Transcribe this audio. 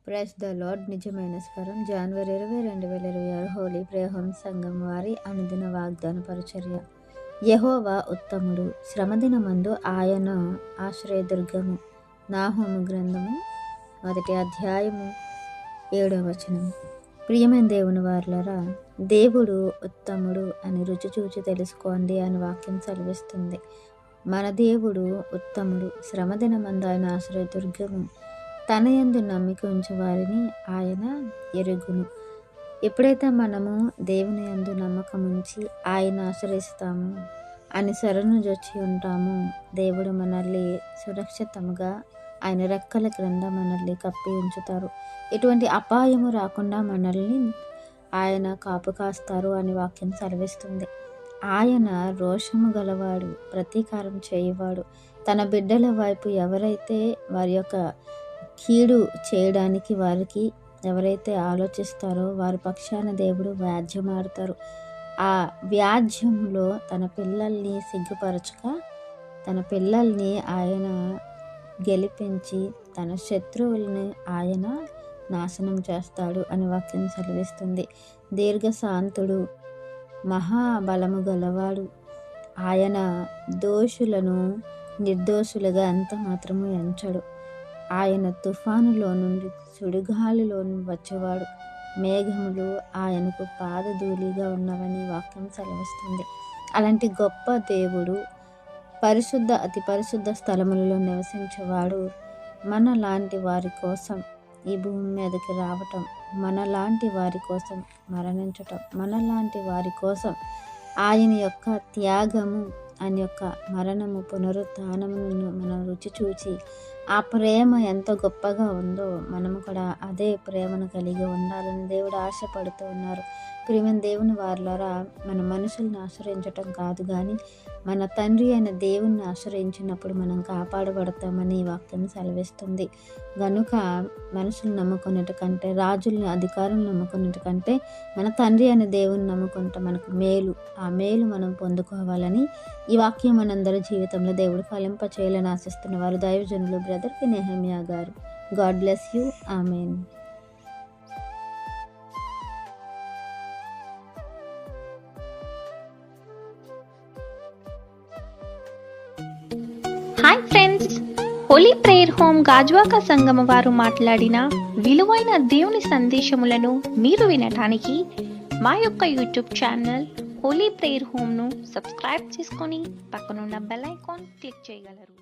Praise the lord. నిజమైన స్వరం. జనవరి 20, 2026 Holi prayer home సంఘం వారి అనుదిన వాగ్దాన పరిచర్య. యెహోవా ఉత్తముడు, శ్రమదినమందు ఆయన ఆశ్రయదుర్గము. నాహూము గ్రంథము 1వ అధ్యాయము 7వ వచనం. ప్రియమైన దేవుని వారలారా, దేవుడు ఉత్తముడు అని రుచి చూచి తెలుసుకోండి అని వాక్యం సెలవిస్తుంది. మన దేవుడు ఉత్తముడు, శ్రమదినమందు ఆయన ఆశ్రయదుర్గము. తన యందు నమ్మిక ఉంచు వారిని ఆయన ఎరుగును. ఎప్పుడైతే మనము దేవుని యందు నమ్మకం ఉంచి ఆయన ఆశ్రయిస్తాము, అని శరణుజొచ్చి ఉంటాము, దేవుడు మనల్ని సురక్షితముగా ఆయన రెక్కల క్రింద మనల్ని కప్పి ఉంచుతారు. ఎటువంటి అపాయము రాకుండా మనల్ని ఆయన కాపు కాస్తారు అని వాక్యం సెలవిస్తుంది. ఆయన రోషము గలవాడు, ప్రతీకారం చేయవాడు. తన బిడ్డల వైపు ఎవరైతే వారి యొక్క కీడు చేయడానికి వారికి ఎవరైతే ఆలోచిస్తారో వారి పక్షాన దేవుడు వ్యాజ్యమాడతారు. ఆ వ్యాజ్యంలో తన పిల్లల్ని సిగ్గుపరచక తన పిల్లల్ని ఆయన గెలిపించి తన శత్రువుల్ని ఆయన నాశనం చేస్తాడు అని వాక్యం సెలవిస్తుంది. దీర్ఘశాంతుడు, మహాబలము గలవాడు. ఆయన దోషులను నిర్దోషులుగా ఎంత మాత్రము ఎంచడు. ఆయన తుఫానులో నుండి సుడిగాలిలో వచ్చేవాడు. మేఘములు ఆయనకు పాదధూళిగా ఉన్నవని వాక్యం సెలవిస్తుంది. అలాంటి గొప్ప దేవుడు పరిశుద్ధ అతి పరిశుద్ధ స్థలములలో నివసించేవాడు. మనలాంటి వారి కోసం ఈ భూమి మీదకి రావటం, మనలాంటి వారి కోసం మరణించటం, మనలాంటి వారి కోసం ఆయన యొక్క త్యాగము, ఆయన యొక్క మరణము, పునరుత్థానమును మనం రుచి చూచి ఆ ప్రేమ ఎంత గొప్పగా ఉందో మనము కూడా అదే ప్రేమను కలిగి ఉండాలని దేవుడు ఆశపడుతూ ఉన్నారు. ప్రియమైన దేవుని వారలారా, మన మనుషుల్ని ఆశ్రయించటం కాదు కానీ మన తండ్రి అయిన దేవుణ్ణి ఆశ్రయించినప్పుడు మనం కాపాడబడతామని వాక్యం సెలవిస్తుంది. గనుక మనుషులు నమ్ముకునేట కంటే, రాజుల్ని అధికారులను నమ్ముకునేట కంటే మన తండ్రి అయిన దేవుని నమ్ముకుంటే మనకు మేలు. ఆ మేలు మనం పొందుకోవాలని ఈ వాక్యం మనందరి జీవితంలో దేవుడు ఫలింప చేయాలని ఆశిస్తున్న వారు దైవజనులు బ్రదర్ నెహెమియా గారు. God bless you. Amen. Hi friends, Holi prayer home Gajuwaka సంగమ వారు మాట్లాడిన విలువైన దేవుని సందేశములను మీరు వినటానికి మా యొక్క యూట్యూబ్ ఛానల్ హోలీ ప్రేయర్ హోమ్ను సబ్స్క్రైబ్ చేసుకొని పక్కనున్న బెల్ ఐకాన్ క్లిక్ చేయగలరు.